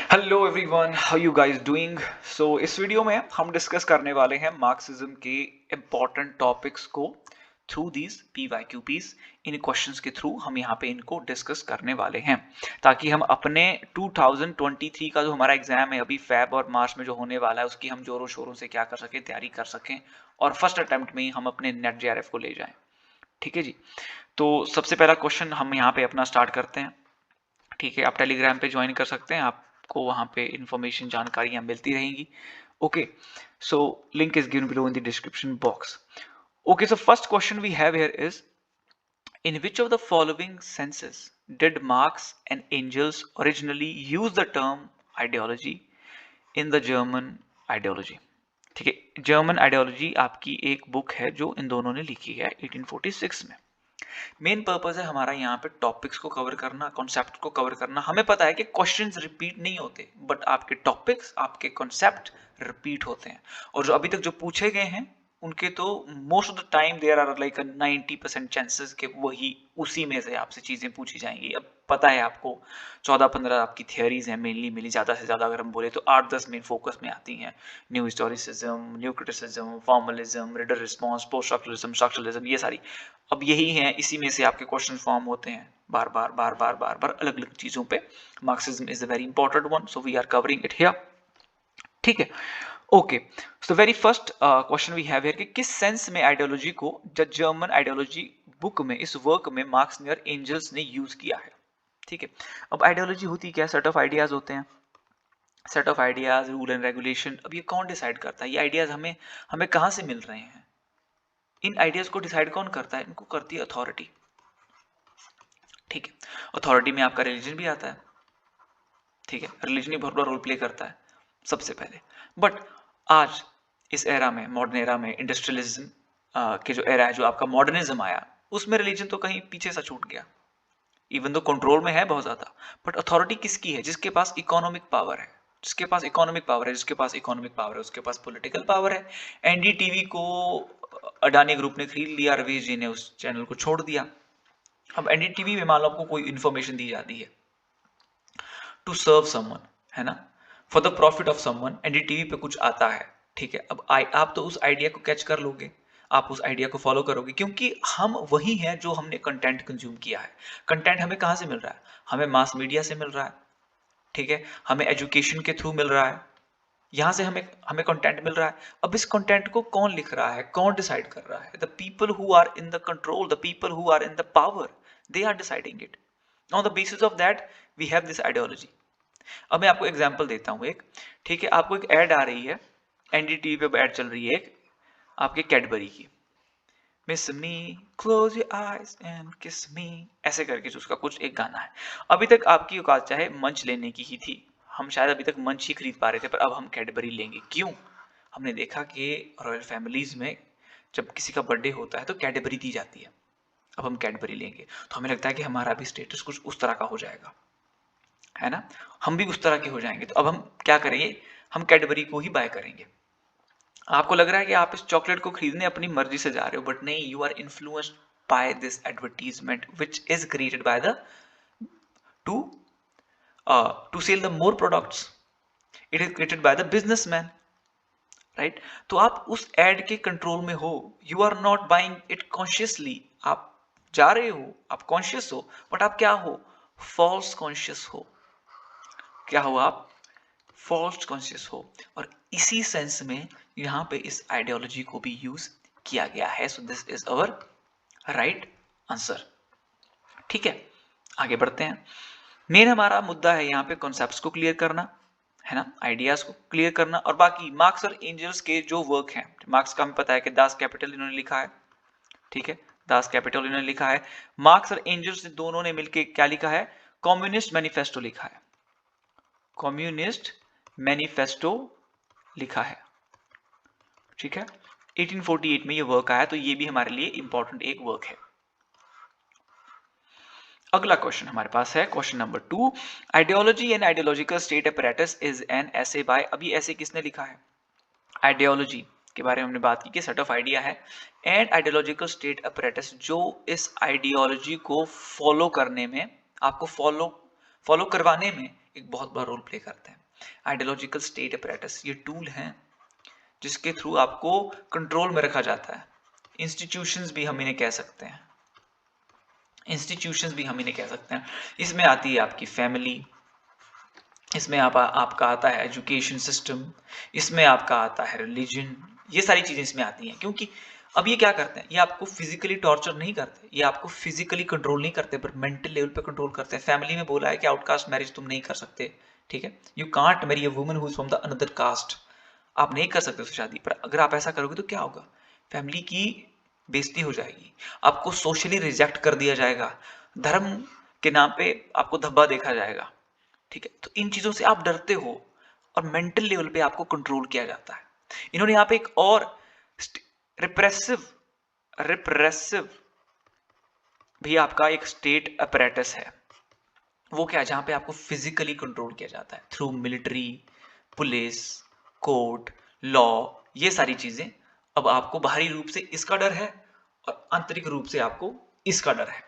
Hello everyone, how you guys doing. इस video में हम डिस्कस करने वाले हैं मार्क्सिज्म के इम्पॉर्टेंट टॉपिक्स को थ्रू दीज पीवाईक्यूपीज। इन क्वेश्चंस के थ्रू हम यहाँ पे इनको डिस्कस करने वाले हैं ताकि हम अपने 2023 का जो हमारा एग्जाम है अभी फेब और मार्च में जो होने वाला है उसकी हम जोरों शोरों से क्या कर सकें, तैयारी कर सकें और फर्स्ट अटेम्प्ट में ही हम अपने नेट जेआरएफ को ले जाएं। ठीक है जी। तो सबसे पहला क्वेश्चन हम यहाँ पे अपना स्टार्ट करते हैं। ठीक है, आप टेलीग्राम पे ज्वाइन कर सकते हैं, आपको वहां पे इंफॉर्मेशन जानकारियां मिलती रहेंगी। Okay, so link is given below in the description box. Okay, so first question we have here is, in which of the following senses did Marx and Engels originally use the term ideology in the German ideology? ठीक है, German ideology आपकी एक book है जो इन दोनों ने लिखी है 1846 में। मेन पर्पस है हमारा यहाँ पे टॉपिक्स को कवर करना, कॉन्सेप्ट को कवर करना। हमें पता है कि क्वेश्चंस रिपीट नहीं होते, बट आपके टॉपिक्स, आपके कॉन्सेप्ट रिपीट होते हैं। और जो अभी तक जो पूछे गए हैं उनके तो most of the time there are like 90% chances के वही उसी में से आपसे चीजें पूछी जाएंगी। अब पता है आपको 14-15 आपकी थियोरीज हैं मेनली ज्यादा से ज्यादा अगर हम बोले तो 8-10 मेन फोकस में आती हैं। New historicism, new criticism, formalism, reader response, post structuralism, structuralism, ये सारी अब यही है, इसी में से आपके क्वेश्चन फॉर्म होते हैं बार बार अलग अलग चीजों पे। Marxism is a very important one, so we are covering it here. ठीक है, okay. So very first question we have here कि किस सेंस में आइडियोलॉजी को जर्मन आइडियोलॉजी बुक में, इस वर्क में मार्क्स और एंजल्स ने यूज किया है। ठीक है, अब आइडियोलॉजी होती क्या, सेट ऑफ आइडियाज होते हैं, set of ideas, rule and regulation. अब ये कौन डिसाइड करता है, ये आइडियाज हमें हमें कहां से मिल रहे हैं? इन आइडियाज को डिसाइड कौन करता है? इनको करती है अथॉरिटी। ठीक है, अथॉरिटी में आपका रिलीजन भी आता है। ठीक है, रिलीजन ही बहुत बड़ा रोल प्ले करता है सबसे पहले। बट आज इस एरा में, मॉडर्न एरा में, इंडस्ट्रियलिज्म के जो एरा है, जो आपका मॉडर्निज्म आया, उसमें रिलीजन तो कहीं पीछे सा छूट गया। इवन तो कंट्रोल में है बहुत ज्यादा, बट अथॉरिटी किसकी है? जिसके पास इकोनॉमिक पावर है, जिसके पास इकोनॉमिक पावर है, जिसके पास इकोनॉमिक पावर है उसके पास पॉलिटिकल पावर है। एनडीटीवी को अडानी ग्रुप ने खरीद लिया, रवीश जी ने उस चैनल को छोड़ दिया। अब एनडीटीवी में मान लो आपको कोई इन्फॉर्मेशन दी जाती है टू सर्व समवन, है ना, for the profit of someone, NDTV पे कुछ आता है। ठीक है, अब आप तो उस आइडिया को कैच कर लोगे, आप उस आइडिया को फॉलो करोगे, क्योंकि हम वही हैं जो हमने कंटेंट कंज्यूम किया है। कंटेंट हमें कहां से मिल रहा है? हमें मास मीडिया से मिल रहा है। ठीक है, हमें एजुकेशन के थ्रू मिल रहा है, यहां से हमें हमें कंटेंट मिल रहा है। अब इस कंटेंट को कौन लिख रहा है, कौन डिसाइड कर रहा है? The people who are in the control, the people who are in the power, they are deciding it. On the basis of that we have this ideology. अब मैं आपको एग्जांपल देता हूं एक। ठीक है, आपको एक ऐड आ रही है, एनडीटीवी पे ऐड चल रही है एक आपके कैडबरी की, miss me, close your eyes and किस मी, ऐसे करके जो उसका कुछ एक गाना है। अभी तक आपकी औकात चाहे मंच लेने की ही थी, हम शायद अभी तक मंच ही खरीद पा रहे थे, पर अब हम कैडबरी लेंगे। क्यों? हमने देखा कि रॉयल फैमिलीज में जब किसी का बर्थडे होता है तो कैडबरी दी जाती है। अब हम कैडबरी लेंगे तो हमें लगता है कि हमारा भी स्टेटस कुछ उस तरह का हो जाएगा, है ना, हम भी उस तरह के हो जाएंगे। तो अब हम क्या करेंगे? हम कैडबरी को ही बाय करेंगे। आपको लग रहा है कि आप इस चॉकलेट को खरीदने अपनी मर्जी से जा रहे हो, बट नहीं, you are influenced by this advertisement which is created by the to to sell the more products. It is created by the businessman, right? तो आप उस एड के कंट्रोल में हो, you are not buying it consciously. आप जा रहे हो, आप कॉन्शियस हो, बट आप क्या हो? फॉल्स कॉन्शियस हो। क्या हो आप? फॉल्स कॉन्शियस हो। और इसी सेंस में यहां पे इस आइडियोलॉजी को भी यूज किया गया है। So this is our right answer. ठीक है, आगे बढ़ते हैं। मेन हमारा मुद्दा है यहाँ पे कॉन्सेप्ट्स को क्लियर करना, है ना, आइडियाज को क्लियर करना, और बाकी मार्क्स और एंजल्स के जो वर्क हैं, मार्क्स का हमें पता है कि दास कैपिटल इन्होंने लिखा है। ठीक है, दास कैपिटल इन्होंने लिखा है। मार्क्स और एंजल्स दोनों ने मिलकर क्या लिखा है? कम्युनिस्ट मैनिफेस्टो लिखा है। कम्युनिस्ट मैनिफेस्टो लिखा है। ठीक है, 1848 में ये वर्क आया, तो ये भी हमारे लिए इंपॉर्टेंट एक वर्क है। अगला क्वेश्चन हमारे पास है question number 2, ideology and ideological state apparatus is an ऐसे बाय। अभी ऐसे किसने लिखा है? आइडियोलॉजी के बारे में हमने बात की कि सेट ऑफ आइडिया है, एंड आइडियोलॉजिकल स्टेट अपैरेटस जो इस आइडियोलॉजी को फॉलो करने में, आपको फॉलो करवाने में एक बहुत बड़ा रोल प्ले करते हैं। आइडियोलॉजिकल स्टेट अपैरेटस ये टूल हैं जिसके थ्रू आपको कंट्रोल में रखा जाता है। इंस्टीट्यूशंस भी हम इन्हें कह सकते हैं, इंस्टीट्यूशंस भी हम इन्हें कह सकते हैं। इसमें आती है आपकी फैमिली, इसमें आपका आता है एजुकेशन सिस्टम, इसमें आपका आता है रिलीजन, ये सारी चीजें इसमें आती हैं। क्योंकि अब ये क्या करते हैं, ये आपको फिजिकली टॉर्चर नहीं करते, ये आपको फिजिकली कंट्रोल नहीं करते, पर मेंटल लेवल पे कंट्रोल करते हैं। फैमिली में बोला है कि आउटकास्ट मैरिज तुम नहीं कर सकते, ठीक है, you can't marry a woman who is from the another caste, आप नहीं कर सकते उससे शादी। पर अगर आप ऐसा करोगे तो क्या होगा, फैमिली की बेइज्जती हो जाएगी, आपको सोशली रिजेक्ट कर दिया जाएगा, धर्म के नाम पे आपको धब्बा देखा जाएगा, ठीक है। तो इन चीजों से आप डरते हो और मेंटल लेवल पे आपको कंट्रोल किया जाता है। इन्होंने यहाँ पे एक और रिप्रेसिव भी आपका एक स्टेट अपैरेटस है। वो क्या है, जहां पे आपको फिजिकली कंट्रोल किया जाता है through military, police, court, law, ये सारी चीजें। अब आपको बाहरी रूप से इसका डर है और आंतरिक रूप से आपको इसका डर है,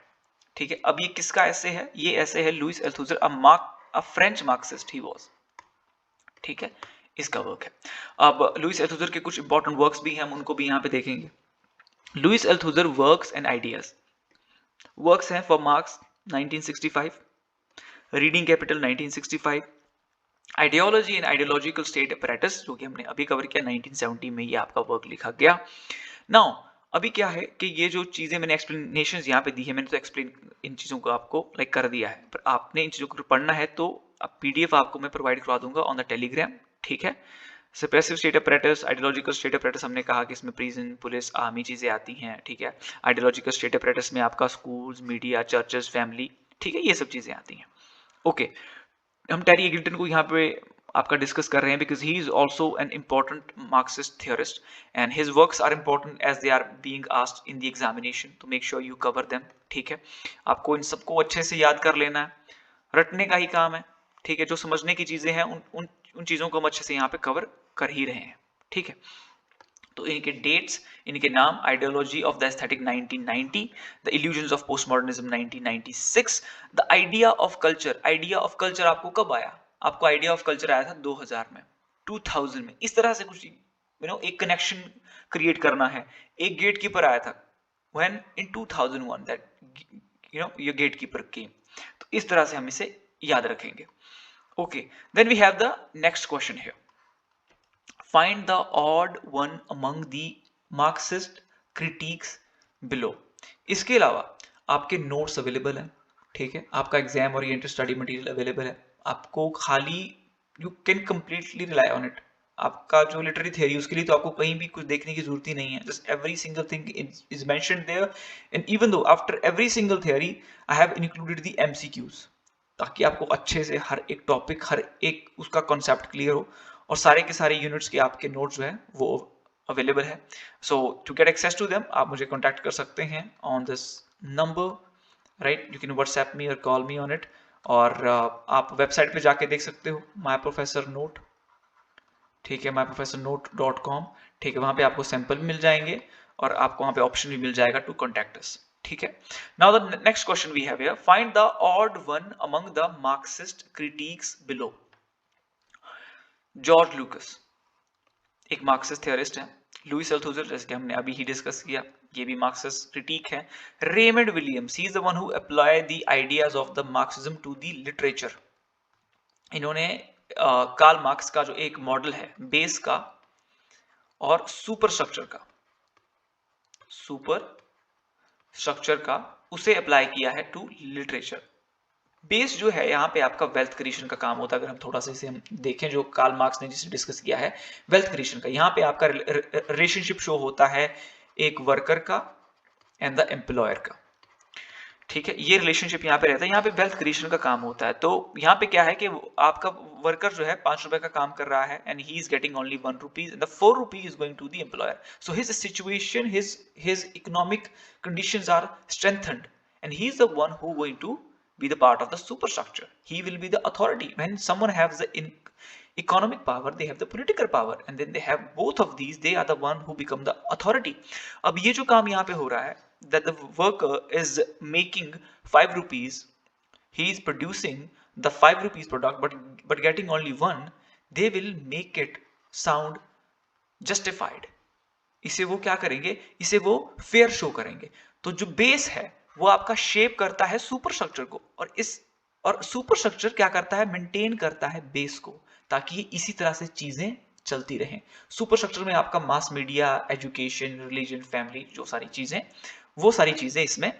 ठीक है। अब ये किसका ऐसे है, ये ऐसे है Louis Althusser, a French Marxist he was, ठीक है, इसका वर्क है। अब लुइस अल्थुजर के कुछ इंपॉर्टेंट वर्क्स भी हैं, हम उनको भी यहाँ पे देखेंगे। Louis Althusser works and ideas, works हैं for Marx 1965, reading capital 1965, ideology and ideological state apparatus जो कि हमने अभी कवर किया 1970 में, ये आपका वर्क लिखा गया। नाउ अभी क्या है कि ये जो चीजें मैंने एक्सप्लेनेशंस यहाँ पे दी है, मैंने तो एक्सप्लेन इन चीजों को आपको लाइक कर दिया है, पर आपने इन चीजों को पढ़ना है तो पीडीएफ आपको मैं प्रोवाइड करवा दूंगा ऑन द टेलीग्राम, ठीक है। Suppressive state apparatus, ideological state apparatus, हमने कहा कि इसमें प्रिजन, पुलिस, आर्मी चीजें आती हैं, ठीक है। आइडियोलॉजिकल स्टेट अपैरेटस में आपका स्कूल्स, मीडिया, चर्चेस, फैमिली, ठीक है, ये सब चीजें आती हैं। ओके, हम टेरी एग्लिटन को यहाँ पे आपका डिस्कस कर रहे हैं because he is also an important Marxist theorist and his works are important as they are being asked in the examination, तो make sure you cover them, ठीक है। आपको इन सबको अच्छे से याद कर लेना है, रटने का ही काम है, ठीक है। जो समझने की चीजें हैं उन चीजों को हम अच्छे से यहाँ पे कवर कर ही रहे हैं, ठीक है। तो इनके डेट्स, इनके नाम, ideology of the aesthetic 1990, the illusions of postmodernism 1996, the idea of culture. Idea of culture आपको कब आया, आपको आइडिया ऑफ कल्चर आया था 2000 में, 2000 में। इस तरह से कुछ एक कनेक्शन क्रिएट करना है। एक गेट कीपर आया था when in 2001 that your gate keeper came. तो इस तरह से हम इसे याद रखेंगे। Okay, then we have the next question here, find the odd one among the Marxist critiques below। इसके अलावा आपके नोट्स अवेलेबल हैं, ठीक है, आपका exam oriented study material available है, आपको खाली you can completely rely on it. आपका जो लिटरेरी थियरी उसके लिए तो आपको कहीं भी कुछ देखने की जरूरत ही नहीं है, just every single thing is mentioned there and even though after every single theory I have included the MCQs, ताकि आपको अच्छे से हर एक टॉपिक, हर एक उसका कॉन्सेप्ट क्लियर हो और सारे के सारे यूनिट्स के आपके नोट्स जो है वो अवेलेबल है। So to get access to them आप मुझे कॉन्टैक्ट कर सकते हैं on this number, right, you can WhatsApp me और कॉल मी ऑन इट, और आप वेबसाइट पे जाके देख सकते हो माई प्रोफेसर नोट, ठीक है, myprofessornote.com, ठीक है, वहां पे आपको सैंपल मिल जाएंगे और आपको वहां पे ऑप्शन भी मिल जाएगा टू कॉन्टैक्ट अस, ठीक है। Now the next question we have here, find the odd one among the Marxist critics below. George Lukacs एक मार्क्सिस्ट थियोरिस्ट है, लुइस अल्थुजर जैसे कि हमने अभी ही डिस्कस किया, ये भी मार्क्सिस्ट क्रिटिक है। Raymond Williams, he is the one who apply the ideas of the Marxism to the literature. इन्होंने कार्ल मार्क्स का जो एक मॉडल है बेस का और सुपर स्ट्रक्चर का उसे अप्लाई किया है टू लिटरेचर। बेस जो है यहाँ पे आपका वेल्थ क्रिएशन का काम होता है। अगर हम थोड़ा सा इसे हम देखें जो कार्ल मार्क्स ने जिसे डिस्कस किया है वेल्थ क्रिएशन का, यहाँ पे आपका रिलेशनशिप शो होता है एक वर्कर का एंड द एम्प्लॉयर का, ठीक है, ये रिलेशनशिप यहाँ पे रहता है, यहाँ पे वेल्थ क्रिएशन का काम होता है। तो यहाँ पे क्या है कि आपका वर्कर जो है 5 रुपए का काम कर रहा है and he is getting only 1 rupees and the 4 rupees is going to the employer. So his situation, his economic conditions are strengthened and he is the one who going to be the part of the superstructure. He will be the authority. When someone has the economic power, they have the political power, and then they have both of these, they are the one who become the authority. अब ये जो काम यहाँ पे हो रहा है, that the worker is making 5 rupees, he is producing the 5 rupees product but getting only 1, they will make it sound justified. इसे वो क्या करेंगे, इसे वो फेयर शो करेंगे। तो जो बेस है वो आपका शेप करता है सुपर स्ट्रक्चर को, और सुपर स्ट्रक्चर क्या करता है, मेंटेन करता है बेस को, ताकि इसी तरह से चीजें चलती रहें। सुपर स्ट्रक्चर में आपका mass media, education, religion, family, जो सारी चीजें, वो सारी चीजें इसमें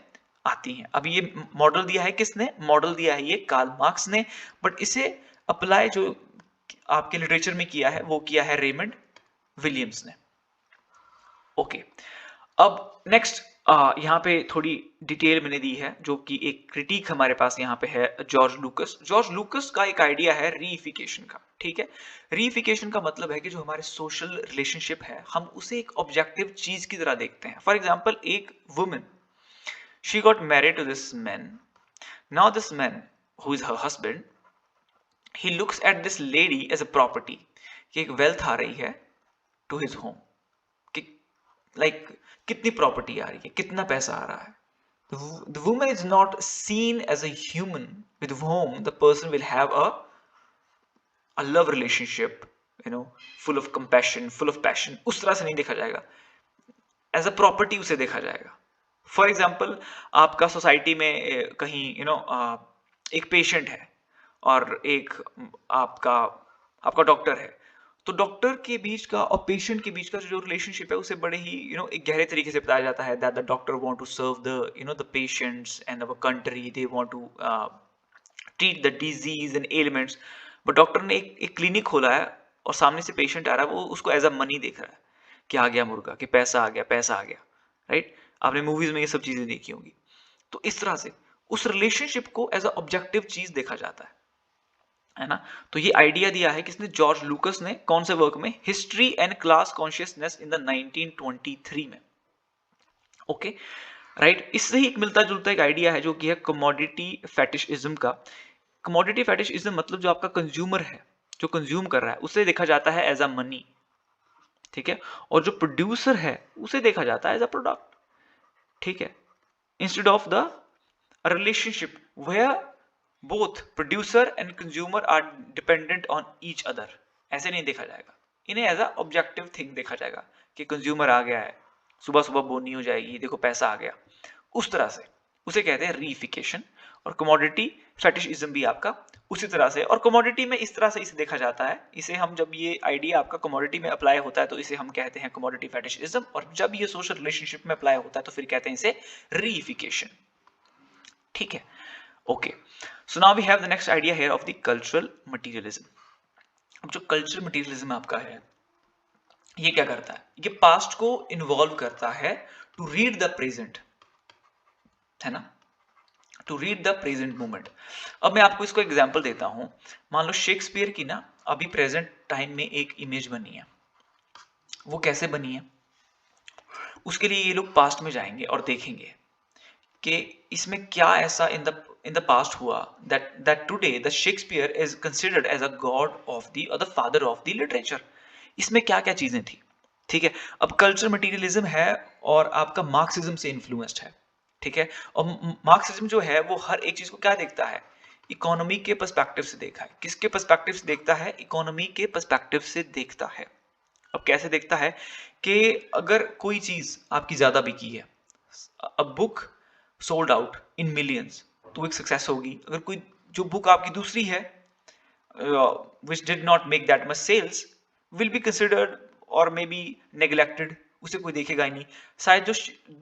आती हैं। अब ये मॉडल दिया है किसने, मॉडल दिया है ये कार्ल मार्क्स ने, बट इसे अप्लाई जो आपके लिटरेचर में किया है वो किया है रेमंड विलियम्स ने। ओके, अब नेक्स्ट यहाँ पे थोड़ी डिटेल मैंने दी है, जो कि एक क्रिटिक हमारे पास यहाँ पे है जॉर्ज लूकस। जॉर्ज लूकस का एक आइडिया है रीइफिकेशन का, ठीक है। रीइफिकेशन का मतलब है कि जो हमारे सोशल रिलेशनशिप है हम उसे एक ऑब्जेक्टिव चीज की तरह देखते हैं। फॉर एग्जाम्पल, एक women, she got married to this man, now this man who is her husband, he looks at this lady as a property, कि एक वेल्थ आ रही है टू हिज होम, लाइक कितनी प्रॉपर्टी आ रही है, कितना पैसा आ रहा है। The woman is not seen as a human with whom the person will have a love relationship, full of compassion, full of passion। उस तरह से नहीं देखा जाएगा, एज अ प्रॉपर्टी उसे देखा जाएगा। फॉर एग्जाम्पल, आपका सोसाइटी में कहीं एक पेशेंट है और एक आपका आपका डॉक्टर है, तो डॉक्टर के बीच का और पेशेंट के बीच का जो रिलेशनशिप है उसे बड़े ही एक गहरे तरीके से बताया जाता है, that the doctor want to serve the patients and our country, they want to treat the disease and elements. But doctor ने एक क्लिनिक खोला है और सामने से पेशेंट आ रहा है, वो उसको एज अ मनी देख रहा है कि आ गया मुर्गा, कि पैसा आ गया, पैसा आ गया, राइट। आपने मूवीज में ये सब चीजें देखी होंगी। तो इस तरह से उस रिलेशनशिप को एज अ ऑब्जेक्टिव चीज देखा जाता है ना। तो ये आइडिया दिया है किसने, जॉर्ज लूकस ने। कौन से वर्क में, history and class consciousness in the 1923 में। Okay, right. इससे ही एक मिलता जुलता एक आइडिया है जो कि है कमोडिटी फेटिशिज्म का। कमोडिटी फेटिशिज्म मतलब जो आपका कंज्यूमर है, जो कंज्यूम कर रहा है, उसे देखा जाता है एज अ मनी, ठीक है। और जो प्रोड्यूसर है उसे देखा जाता है एज अ प्रोडक्ट, ठीक है। Instead of the relationship where both producer and consumer are dependent on each other, ऐसे नहीं देखा जाएगा। इन्हें एज अ ऑब्जेक्टिव थिंग देखा जाएगा कि कंज्यूमर आ गया है, सुबह सुबह बोनी हो जाएगी, देखो पैसा आ गया, उस तरह से उसे कहते हैं रीइफिकेशन। और कमोडिटी फेटिशिज्म भी आपका उसी तरह से, और कमोडिटी में इस तरह से इसे देखा जाता है। इसे हम, जब ये आइडिया आपका कमोडिटी में अप्लाई होता है तो इसे हम कहते हैं कमोडिटी फेटिशिज्म, और जब ये सोशल रिलेशनशिप में अप्लाई होता है तो फिर कहते हैं इसे रीइफिकेशन, ठीक है। Okay, so now we have the next idea here of the cultural materialism. अब जो कल्चरल मटेरियलिज्म आपका है, ये क्या करता है, ये पास्ट को इन्वॉल्व करता है टू रीड द प्रेजेंट, है ना, to read the present moment. अब मैं आपको इसको एग्जांपल देता हूं। मान लो शेक्सपियर की ना अभी प्रेजेंट टाइम में एक इमेज बनी है, वो कैसे बनी है, उसके लिए ये लोग पास्ट में जाएंगे और देखेंगे कि इसमें क्या ऐसा in the past हुआ that today the Shakespeare is considered as a god of the father of the literature। इसमें क्या क्या चीजें थी, ठीक है। अब कल्चर मटेरियलिज्म है और आपका मार्क्सिज्म से इन्फ्लुएंस्ड है, ठीक है। और मार्क्सिज्म जो है वो हर एक चीज को क्या देखता है, इकोनॉमी के पर्सपेक्टिव से देखा है। किसके पर्सपेक्टिव से देखता है, इकोनॉमी के पर्सपेक्टिव से देखता है। अब कैसे देखता है कि अगर कोई चीज आपकी ज्यादा बिकी है, a book sold out in millions, तो एक सक्सेस होगी। अगर कोई जो बुक आपकी दूसरी है which did not make that much sales will be considered or maybe neglected, उसे कोई देखेगा ही नहीं। शायद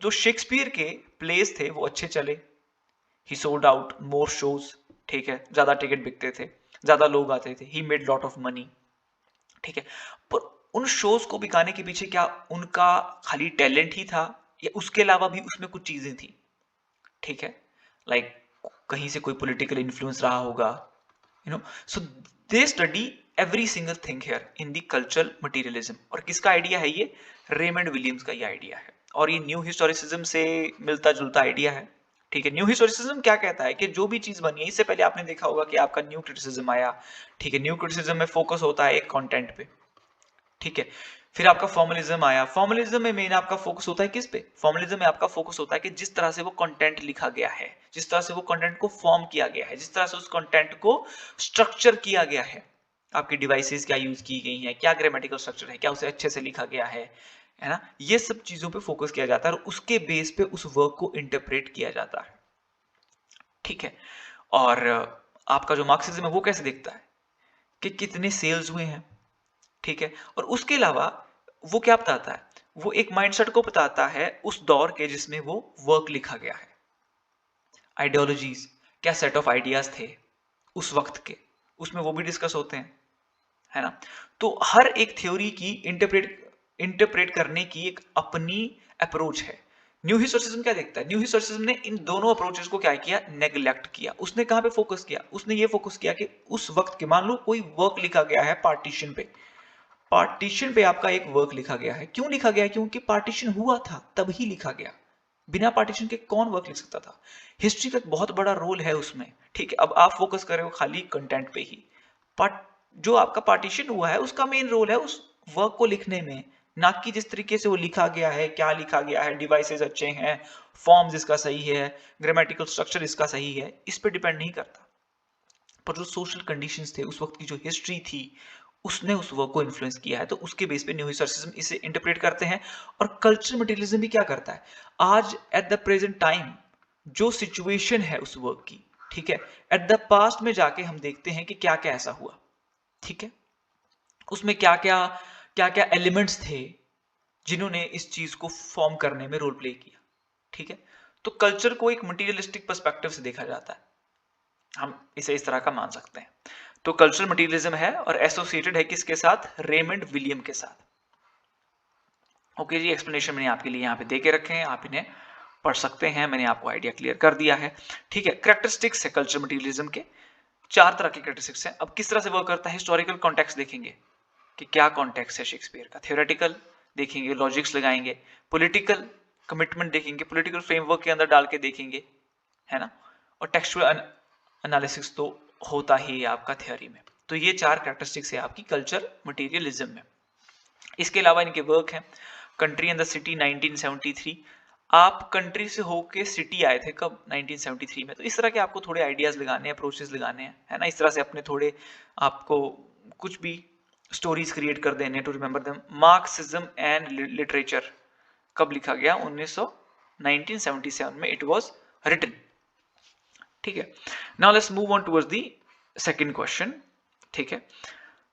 जो शेक्सपियर के प्लेस थे वो अच्छे चले, he sold out more shows, ठीक है, ज्यादा टिकट बिकते थे, ज्यादा लोग आते थे, he made lot of money, ठीक है। पर उन शोज को बिकाने के पीछे क्या उनका खाली टैलेंट ही था, या उसके अलावा भी उसमें कुछ चीजें थी, ठीक है। लाइक कहीं से कोई पॉलिटिकल इन्फ्लुएंस रहा होगा, so they study every single thing here in the cultural materialism. और किसका आइडिया है ये, रेमंड विलियम्स का ये आइडिया है। और ये न्यू हिस्टोरिसिज्म से मिलता जुलता आइडिया है, ठीक है। न्यू हिस्टोरिसिज्म क्या कहता है कि जो भी चीज बनी है, इससे पहले आपने देखा होगा कि आपका न्यू क्रिटिसिज्म आया, ठीक है। न्यू क्रिटिसिज्म में फोकस होता है एक कंटेंट पे, ठीक है। फिर आपका फॉर्मलिज्म आया, फॉर्मलिज्म में मेन आपका फोकस होता है किस पे, फॉर्मलिज्म में आपका फोकस होता है कि जिस तरह से वो कंटेंट लिखा गया है, जिस तरह से वो कंटेंट को फॉर्म किया गया है, जिस तरह से उस कंटेंट को स्ट्रक्चर किया गया है, आपकी डिवाइसेस क्या यूज की गई हैं, क्या ग्रामेटिकल स्ट्रक्चर है, क्या उसे अच्छे से लिखा गया है ना, ये सब चीजों पे फोकस किया जाता है और उसके बेस पे उस वर्क को इंटरप्रेट किया जाता है, ठीक है। और आपका जो मार्क्सिज्म है वो कैसे दिखता है कि कितने सेल्स हुए हैं, ठीक है। और उसके अलावा वो क्या बताता है, वो एक माइंडसेट को बताता है उस दौर के जिसमें वो वर्क लिखा गया है, आइडियोलॉजीज, क्या सेट ऑफ आइडियाज थे उस वक्त के, उसमें वो भी डिस्कस होते हैं, है ना। तो हर एक थ्योरी की इंटरप्रेट करने की एक अपनी अप्रोच है। न्यू हिस्टोरिसिज्म क्या देखता है, न्यू हिस्टोरिसिज्म ने इन दोनों अप्रोचेस को क्या किया, नेग्लेक्ट किया। उसने कहां पे फोकस किया, उसने ये फोकस किया कि उस वक्त के, मान लो कोई वर्क लिखा गया है पार्टीशन पे, पार्टीशन पे आपका एक वर्क लिखा गया है, क्यों लिखा गया, क्योंकि पार्टीशन हुआ था तब ही लिखा गया, बिना पार्टीशन के कौन वर्क लिख सकता था। हिस्ट्री का एक बहुत बड़ा रोल है उसमें, ठीक है। अब आप फोकस कर रहे हो खाली कंटेंट पे ही, बट जो आपका पार्टीशन हुआ है उसका मेन रोल है उस वर्क को लिखने में, ना कि जिस तरीके से वो लिखा गया है, क्या लिखा गया है, डिवाइसेस अच्छे हैं, फॉर्म्स इसका सही है, ग्रामेटिकल स्ट्रक्चर इसका सही है, इस पे डिपेंड नहीं करता। पर जो सोशल कंडीशंस थे, उस वक्त की जो हिस्ट्री थी, उसने उस वर्क को इन्फ्लुएंस किया है, तो उसके बेस पे न्यू हिस्टोरिसिज्म इसे इंटरप्रेट करते हैं। और कल्चरल मटेरियलिज्म भी क्या करता है, आज एट द प्रेजेंट टाइम जो सिचुएशन है उस वर्क की, ठीक है, एट द पास्ट में जाके हम देखते हैं कि क्या क्या ऐसा हुआ, ठीक है, उसमें क्या क्या एलिमेंट्स थे जिन्होंने इस चीज को फॉर्म करने में रोल प्ले किया, ठीक है। तो कल्चर को एक मटीरियलिस्टिक पर्सपेक्टिव से देखा जाता है, हम इसे इस तरह का मान सकते हैं। तो कल्चरल मटीरियलिज्म है और एसोसिएटेड है किसके साथ, रेमंड विलियम के साथ। ओके जी, एक्सप्लेनेशन मैंने आपके लिए यहाँ पे दे के रखे हैं, आप इन्हें पढ़ सकते हैं, मैंने आपको आइडिया क्लियर कर दिया है, ठीक है। कैरेक्टरिस्टिक्स है कल्चरल मटीरियलिज्म के, चार तरह के कैरेक्टरिस्टिक्स हैं। अब किस तरह से वर्क करता है, हिस्टोरिकल कॉन्टेक्स्ट देखेंगे कि क्या कॉन्टेक्स्ट है शेक्सपियर का, थ्योरेटिकल देखेंगे, लॉजिक्स लगाएंगे, पॉलिटिकल कमिटमेंट देखेंगे, पॉलिटिकल फ्रेमवर्क के अंदर डाल के देखेंगे, है ना, और टेक्सचुअल एनालिसिस तो होता ही है आपका थ्योरी में। तो ये चार कैरेक्टरिस्टिक्स है आपकी कल्चर मटेरियलिज्म में। इसके अलावा इनके वर्क हैं, कंट्री एंड द सिटी 1973। आप कंट्री से होके सिटी आए थे कब, 1973 में। तो इस तरह के आपको थोड़े आइडियाज लगाने हैं, अप्रोचेस लगाने हैं, है ना, इस तरह से अपने थोड़े आपको कुछ भी स्टोरीज क्रिएट कर देने to remember them. Marxism and literature कब लिखा गया, 1977 में इट वाज रिटन, ठीक है। Now let's move on towards the second question, ठीक है।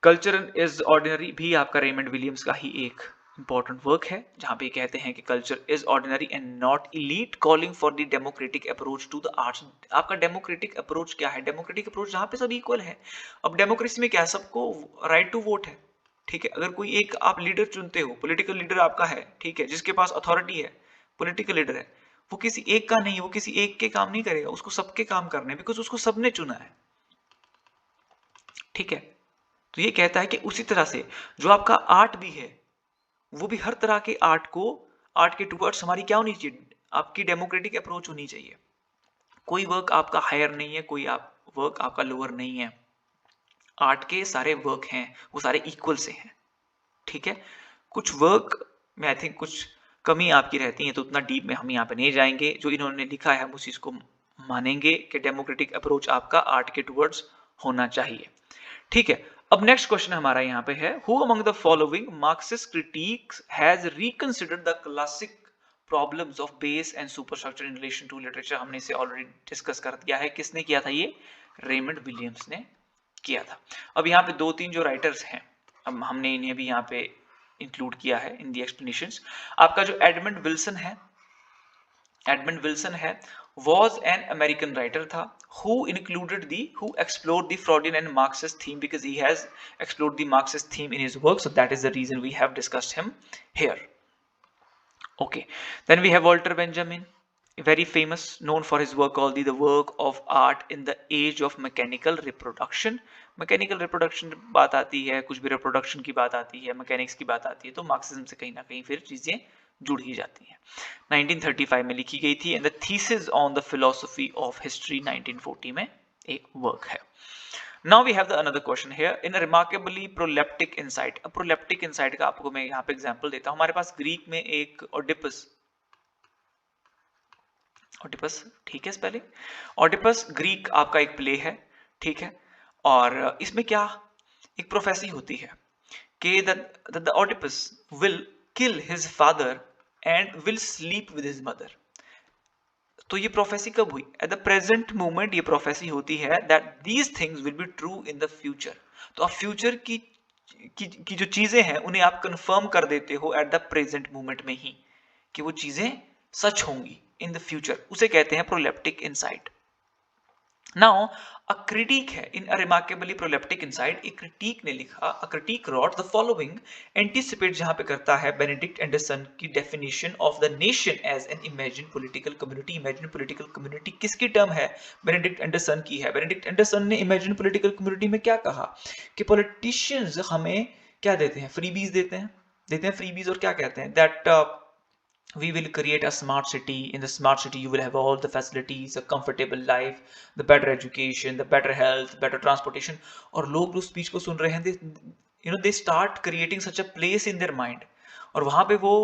कल्चर इज ऑर्डिनरी भी आपका रेमंड विलियम्स का ही एक इंपॉर्टेंट वर्क है, जहां पे कहते हैं कि culture is ordinary and not elite, calling for the democratic approach to the arts. आपका डेमोक्रेटिक अप्रोच क्या है, डेमोक्रेटिक अप्रोच जहां पे सब इक्वल है। अब डेमोक्रेसी में क्या है, सबको राइट टू वोट है, ठीक है। अगर कोई एक आप लीडर चुनते हो, पॉलिटिकल लीडर आपका है, ठीक है, जिसके पास अथॉरिटी है, पॉलिटिकल लीडर है, वो किसी एक का नहीं है, वो किसी एक के काम नहीं करेगा, उसको सबके काम करने, बिकॉज उसको सबने चुना है, ठीक है। तो ये कहता है कि उसी तरह से जो आपका आर्ट भी है, वो भी हर तरह के आर्ट के टुवर्ड्स हमारी क्या होनी चाहिए, आपकी डेमोक्रेटिक अप्रोच होनी चाहिए। कोई वर्क आपका हायर नहीं है, कोई वर्क आपका लोअर नहीं है, आर्ट के सारे वर्क हैं वो सारे इक्वल से हैं, ठीक है। कुछ वर्क में आई थिंक कुछ कमी आपकी रहती है, तो उतना डीप में हम यहाँ पे नहीं जाएंगे, जो इन्होंने लिखा है हम उस चीज को मानेंगे कि डेमोक्रेटिक अप्रोच आपका आर्ट के टुवर्ड्स होना चाहिए, ठीक है। अब नेक्स्ट क्वेश्चन हमारा यहाँ पे है, who among the following Marxist critics has reconsidered the classic problems of base and superstructure in relation to literature. हमने इसे ऑलरेडी डिस्कस कर दिया है, किसने किया था ये, रेमंड विलियम्स ने किया था। अब यहाँ पे दो तीन जो राइटर्स हैं, अब हमने इन्हें भी यहाँ पे इंक्लूड किया है इन दी एक्सप्लेनेशंस। आपका जो एडमंड विल्सन है was an American writer था, who explored the Freudian and Marxist theme, because he has explored the Marxist theme in his work, so that is the reason we have discussed him here. Okay, then we have Walter Benjamin, very famous, known for his work called the work of art in the age of mechanical reproduction. Mechanical reproduction बात आती है, कुछ भी reproduction की बात आती है, mechanics की बात आती है, तो मार्क्सिज्म से कहीं ना कहीं फिर चीजें जुड़ ही जाती हैं। 1935 में लिखी गई थी, and the thesis on the philosophy of history 1940 में एक वर्क है। Now we have the another question here, in a remarkably proleptic insight. अब प्रोलेप्टिक इनसाइट का आपको मैं यहाँ पे एग्जांपल देता हूँ। हमारे पास ग्रीक में एक ओडिपस, ठीक है स्पेलिंग, ओडिपस ग्रीक आपका एक प्ले है, ठीक है। और इसमें क्या एक प्रोफेसी होती है कि the Oedipus will kill his father and will sleep with his mother. तो ये प्रोफेसी कब हुई? एट द प्रेजेंट मोमेंट ये प्रोफेसी होती है that these things will be true in the future. तो आप फ्यूचर की जो चीजें हैं उन्हें आप कंफर्म कर देते हो एट द प्रेजेंट मोमेंट में ही कि वो चीजें सच होंगी इन द फ्यूचर, उसे कहते हैं proleptic insight. Now a critic है in a remarkably proleptic insight, एक क्रिटिक ने लिखा, a critic wrote the following anticipate, जहां पे करता है बेनेडिक्ट एंडरसन की definition of the nation as an imagine political community. Imagine political community किसकी टर्म है? बेनेडिक्ट एंडरसन की है। बेनेडिक्ट एंडरसन ने इमेजिन पॉलिटिकल कम्युनिटी में क्या कहा कि पॉलिटिशियंस हमें क्या देते हैं? फ्रीबीज देते हैं फ्रीबीज, और क्या कहते हैं that we will create a smart city. In the smart city you will have all the facilities, a comfortable life, the better education, the better health, better transportation. और लोग उस स्पीच को सुन रहे हैं, they start creating such a place in their mind, और वहां पे वो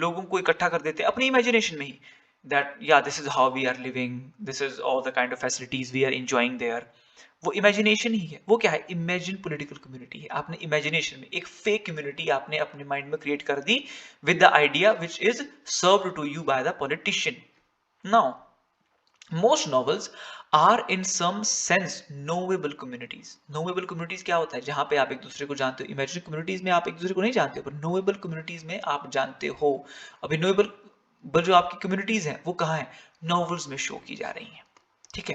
लोगों को इकट्ठा कर देते हैं अपनी इमेजिनेशन में ही, that yeah, this is how we are living, this is all the kind of facilities we are enjoying there. वो इमेजिनेशन ही है। वो क्या है? इमेजिन पॉलिटिकल कम्युनिटी है। आपने इमेजिनेशन में एक फेक कम्युनिटी आपने अपने माइंड में क्रिएट कर दी with the idea which is served to you by the politician. Now most novels are in some sense knowable communities. Knowable communities क्या होता है? जहां पे आप एक दूसरे को जानते हो। इमेजिन कम्युनिटीज में आप एक दूसरे को नहीं जानते हो, पर नोवेबल कम्युनिटीज में आप जानते हो। अभी नोवेबल जो आपकी कम्युनिटीज हैं वो कहाँ है? नॉवेल्स में शो की जा रही हैं। ठीक है,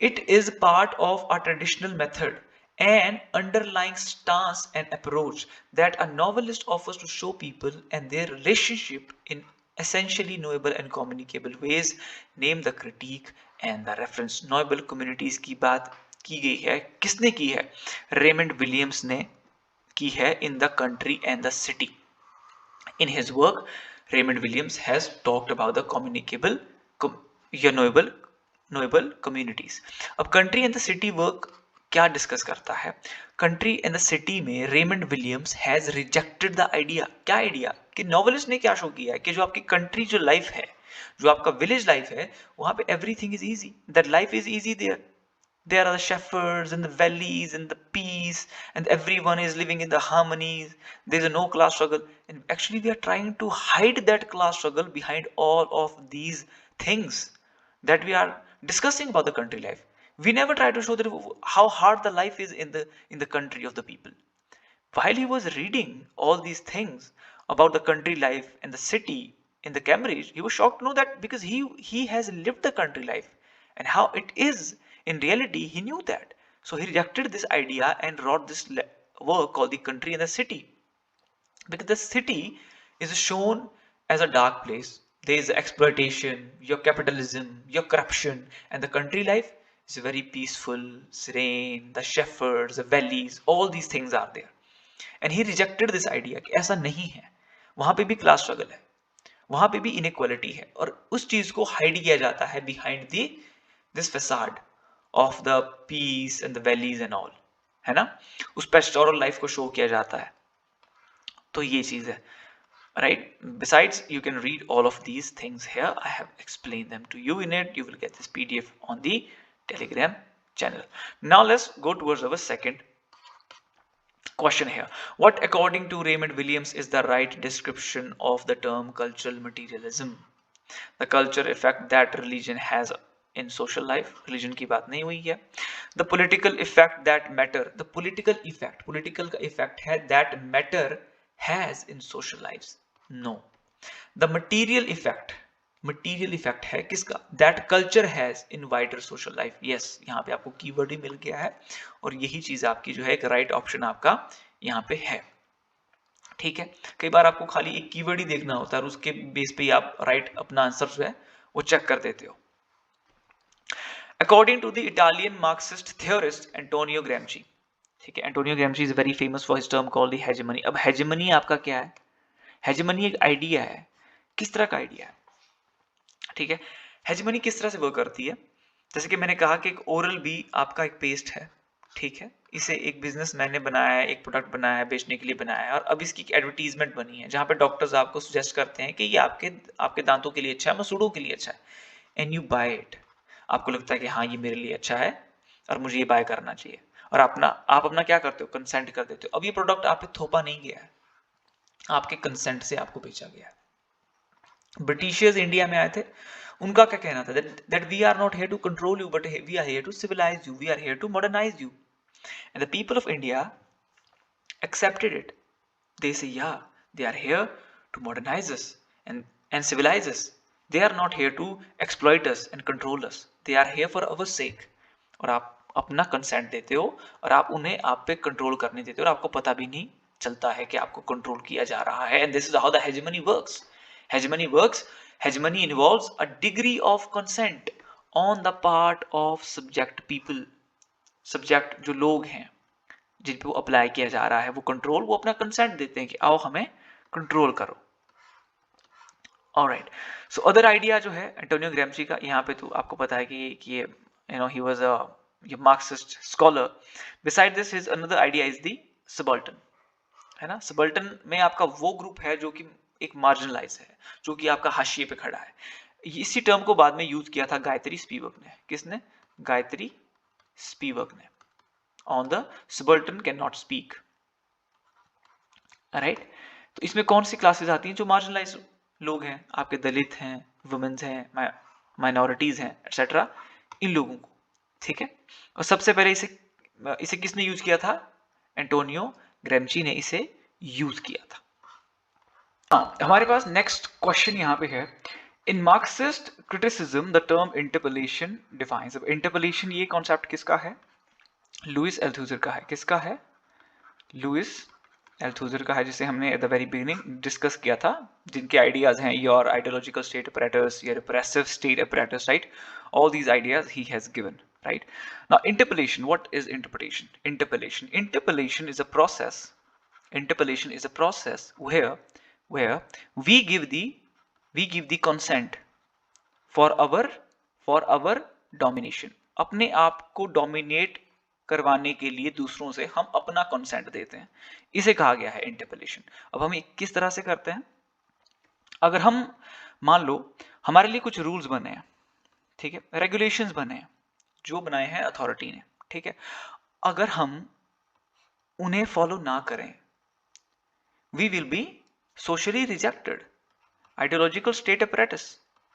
it is part of a traditional method and underlying stance and approach that a novelist offers to show people and their relationship in essentially knowable and communicable ways. Name the critique and the reference. knowable communities की बात की गई है, किसने की है? Raymond Williams ने की है in the country and the city. In his work, Raymond Williams has talked about the communicable knowable communities. अब country and the city work क्या डिस्कस करता है? कंट्री एंड द सिटी में Raymond Williams has rejected the idea. क्या idea? कि novelist ने क्या show किया है कि जो आपकी कंट्री जो लाइफ है, जो आपका विलेज लाइफ है, वहां पे everything is easy, that life is easy there. There are the shepherds and the valleys and the peace, and everyone is living in the harmonies. There is no class struggle, and actually we are trying to hide that class struggle behind all of these things that we are discussing about the country life. We never try to show that how hard the life is in the country of the people. While he was reading all these things about the country life and the city in the Cambridge, he was shocked to know that because he has lived the country life and how it is in reality. He knew that, so he rejected this idea and wrote this work called The Country and the City, because the city is shown as a dark place. There is exploitation, your capitalism, your corruption, and the country life is very peaceful, serene, the shepherds, the valleys, all these things are there. And he rejected this idea कि ऐसा नहीं है, वहां पे भी class struggle है, वहां पे भी इनइक्वालिटी है, और उस चीज को हाइड किया जाता है behind the this facade of the peace and the valleys and all, है ना? उस पेस्टोरल लाइफ को शो किया जाता है। तो ये चीज है, right? Besides, you can read all of these things here. I have explained them to you in it. You will get this PDF on the Telegram channel. Now let's go towards our second question here. What, according to Raymond Williams, is the right description of the term cultural materialism? The culture effect that religion has in social life. Religion की बात नहीं हुई है. The political effect that matter. The political effect. Political का effect है that matter has in social lives. No. The material effect. Material effect है किसका? That culture has in wider social life. Yes, यहाँ पे आपको कीवर्ड ही मिल गया है, और यही चीज आपकी जो है एक राइट ऑप्शन आपका यहाँ पे है. ठीक है, कई बार आपको खाली एक कीवर्ड ही देखना होता है और उसके बेस पे आप राइट अपना आंसर जो है वो चेक कर देते हो. According to the Italian Marxist theorist Antonio Gramsci, ठीक है, Antonio Gramsci is very famous for his term called the hegemony. अब hegemony आपका क्या है? hegemony एक आइडिया है. किस तरह का आइडिया है? ठीक है, hegemony किस तरह से वर्क करती है? जैसे कि मैंने कहा कि एक ओरल बी आपका एक पेस्ट है, ठीक है, इसे एक बिजनेसमैन ने बनाया है, एक प्रोडक्ट बनाया है, बेचने के लिए बनाया है, और अब इसकी एडवर्टीजमेंट बनी है जहां पे डॉक्टर्स आपको सजेस्ट करते हैं कि ये आपके दांतों के लिए अच्छा है, मसूड़ों के लिए अच्छा है, एंड यू बाय इट. आपको लगता है कि हाँ ये मेरे लिए अच्छा है और मुझे ये बाय करना चाहिए, और आप अपना क्या करते हो, कंसेंट कर देते हो। अब ये प्रोडक्ट आप पे थोपा नहीं गया है, आपके कंसेंट से आपको बेचा गया है। ब्रिटिशर्स इंडिया में आए थे, उनका क्या कहना था, that we are not here to control you but we are here to civilise you, we are here to modernise you. And the people of India accepted it. They say, yeah, they are here to modernize us and civilize us. They are not here to exploit us and control us. They are here for our sake. और आप अपना consent देते हो और आप उन्हें आप पे कंट्रोल करने देते हो और आपको पता भी नहीं चलता है कि आपको कंट्रोल किया जा रहा है। And this is how the hegemony works. Hegemony works, hegemony involves a degree of consent on the part of subject people. Subject जो लोग हैं जिन पे वो अप्लाई किया जा रहा है, वो कंट्रोल, वो अपना कंसेंट देते हैं कि आओ हमें कंट्रोल करो। ऑलराइट, सो अदर आइडिया जो है एंटोनियो ग्रैम्शी का, यहाँ पे तो आपको पता है कि ये he was a Marxist scholar. Beside this his another idea is the subaltern, है ना। सबल्टन में आपका वो ग्रुप है जो कि एक मार्जिनलाइज है, जो कि आपका हाशिए पे खड़ा है। इसी टर्म को बाद में यूज किया था गायत्री स्पिवक ने। किसने? गायत्री स्पिवक ने। On the subaltern cannot speak, right. तो इसमें कौन सी क्लासेस आती हैं? जो मार्जिनलाइज लोग हैं, आपके दलित हैं, वुमेन्स हैं, माइनॉरिटीज हैं, एक्सेट्रा, इन लोगों को, ठीक है। और सबसे पहले इसे किसने यूज किया था? एंटोनियो ग्रैम्शी ने इसे यूज किया था। हमारे पास नेक्स्ट क्वेश्चन यहाँ पे है, in Marxist criticism the term interpolation defines. अब इंटरपोलेशन ये कॉन्सेप्ट किसका है? लुइस एल्थुजर का है। किसका है? लुइस एल्थुजर का है, जिसे हमने at the very beginning discuss किया था, जिनके आइडियाज हैं your ideological state apparatus, your repressive state apparatus, right. All these ideas he has given, right. Now interpolation, what is interpretation? Interpolation is a process, interpolation is a process where we give the consent for our domination। अपने आप को dominate करवाने के लिए दूसरों से हम अपना कंसेंट देते हैं, इसे कहा गया है इंटरपोलेशन। अब हम किस तरह से करते हैं? अगर हम मान लो हमारे लिए कुछ रूल्स बने हैं, ठीक है, रेगुलेशंस बने हैं, जो बनाए हैं अथॉरिटी ने, ठीक है, अगर हम उन्हें फॉलो ना करें, we will be socially rejected. Ideological state apparatus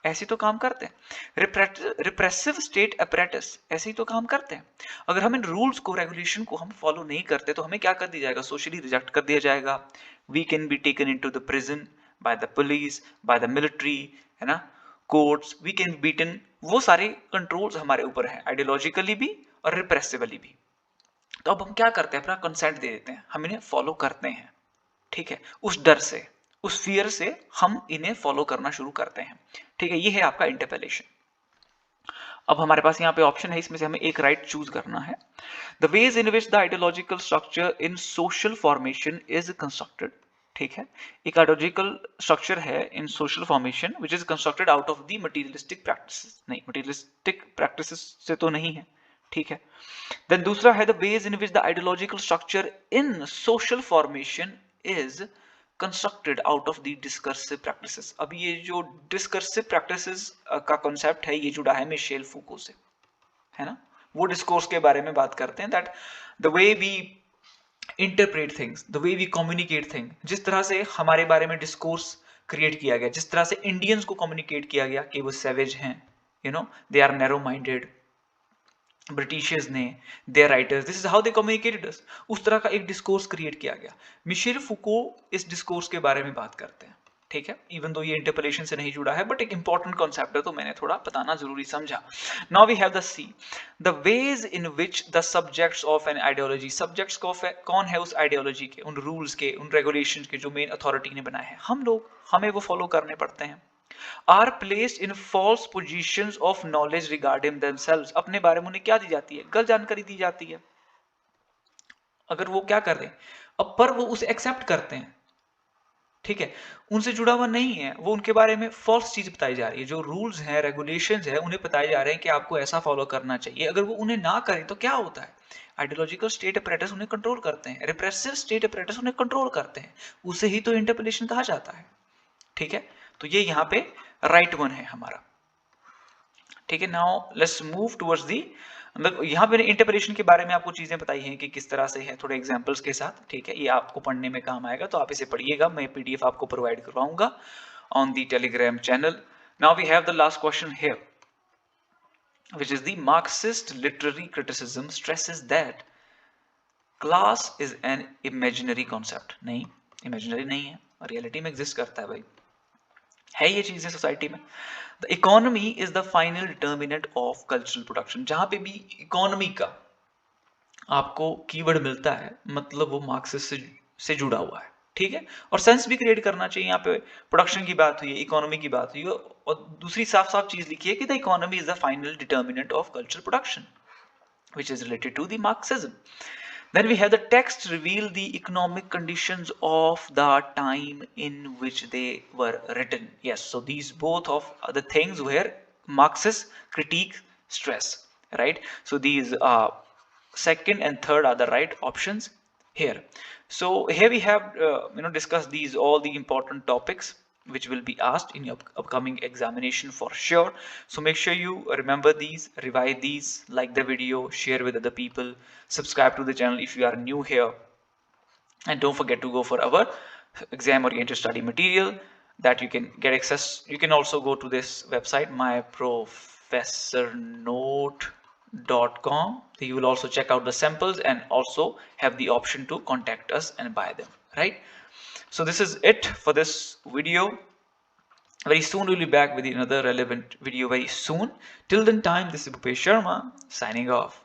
ऐसे तो काम करते हैं, रिप्रेसिव स्टेट अपैरेटस ऐसे ही तो काम करते हैं। अगर हम इन रूल्स को, रेगुलेशन को हम फॉलो नहीं करते तो हमें क्या कर दिया जाएगा? सोशली रिजेक्ट कर दिया जाएगा। We can be taken into the prison by the police, by the military, है ना, courts, we can be beaten. वो सारे कंट्रोल्स हमारे ऊपर हैं, आइडियोलॉजिकली भी और रिप्रेसिवली भी। तो अब हम क्या करते हैं? अपना कंसेंट दे देते हैं, हम इन्हें फॉलो करते हैं, ठीक है, उस डर से, उस फियर से हम इन्हें फॉलो करना शुरू करते हैं, ठीक है। ये है आपका इंटरपोलेशन। अब हमारे पास यहाँ पे ऑप्शन है, इसमें से हमें एक राइट चूज करना है। The ways in which the ideological structure in social formation is constructed, ठीक है, एक आइडियोलॉजिकल स्ट्रक्चर है in social formation which is constructed out of the materialistic practices. नहीं, मटीरियलिस्टिक प्रैक्टिसेस से तो नहीं है, ठीक है। देन दूसरा है the ways in which the ideological structure in social formation is constructed out of the discursive practices. अब ये जो डिस्कर्सिव प्रैक्टिसेस का कॉन्सेप्ट है, ये जुड़ा है मिशेल फूको से, है ना। वो डिस्कोर्स के बारे में बात करते हैं, that the way we interpret things, the way we communicate thing, जिस तरह से हमारे बारे में डिस्कोर्स क्रिएट किया गया, जिस तरह से इंडियंस को कम्युनिकेट किया गया कि वो सैवेज हैं, you know, they are narrow minded, Britishers ने, their writers, this is how they communicated us, उस तरह का एक डिस्कोर्स क्रिएट किया गया। मिशेल फूको इस डिस्कोर्स के बारे में बात करते हैं, ठीक है, इवन दो ये इंटरपोलेशन से नहीं जुड़ा है, बट एक इंपॉर्टेंट कॉन्सेप्ट है तो मैंने थोड़ा बताना जरूरी समझा। Now we have the see, the ways in which the subjects of an ideology, subjects कौन है उस आइडियोलॉजी के, उन रूल्स के, उन रेगुलेशंस के जो मेन अथॉरिटी ने बनाए हैं, हम लोग, हमें वो फॉलो करने पड़ते हैं। are placed in false positions of knowledge regarding themselves, अपने बारे में उन्हें क्या दी जाती है? गलत जानकारी दी जाती है। अगर वो क्या कर रहे हैं अब, पर वो उसे एक्सेप्ट करते हैं, ठीक है, उनसे जुड़ा हुआ नहीं है, वो उनके बारे में फॉल्स चीज बताई जा रही है, जो रूल्स हैं, रेगुलेशंस हैं, उन्हें बताए जा रहे हैं कि आपको ऐसा फॉलो करना चाहिए। अगर वो उन्हें ना करें तो क्या होता है? आइडियोलॉजिकल स्टेट अपैरेटस उन्हें कंट्रोल करते हैं, रिप्रेसिव स्टेट अपैरेटस उन्हें कंट्रोल करते हैं, उसे ही तो इंटरपोलेशन कहा जाता है, ठीक है। तो ये यहाँ पे राइट वन है हमारा, ठीक है। Now let's move towards the मतलब यहाँ पे इंटरप्रिटेशन के बारे में आपको चीजें बताई हैं कि किस तरह से है, थोड़े एग्जांपल्स के साथ, ठीक है। ये आपको पढ़ने में काम आएगा, तो आप इसे पढ़िएगा, मैं पीडीएफ आपको प्रोवाइड करवाऊंगा on the Telegram channel. Now we have the last question here, which is the Marxist literary criticism stresses that class is an imaginary concept। नहीं, imaginary नहीं है, रियलिटी में एग्जिस्ट करता है भाई, है ये चीजें सोसाइटी में। The economy is the final determinant of cultural production. जहां पे भी इकोनॉमी का आपको कीवर्ड मिलता है, मतलब वो मार्क्सिस्ट से जुड़ा हुआ है, ठीक है। और सेंस भी क्रिएट करना चाहिए। यहाँ पे प्रोडक्शन की बात हुई है, इकोनॉमी की बात हुई है, और दूसरी साफ साफ चीज लिखी है कि the economy is the final determinant of cultural production, which is related to the Marxism. Then we have the text reveal the economic conditions of the time in which they were written. Yes, so these both of the things where Marxist critique stress, right? So these second and third are the right options here. So here we have discussed these all the important topics which will be asked in your upcoming examination for sure. So make sure you remember these, revise these, like the video, share with other people, subscribe to the channel if you are new here, and don't forget to go for our exam oriented study material that you can get access. You can also go to this website, myprofessornote.com. You will also check out the samples and also have the option to contact us and buy them, right? So this is it for this video. Very soon we'll be back with another relevant video very soon. Till then time, this is Bhupesh Sharma signing off.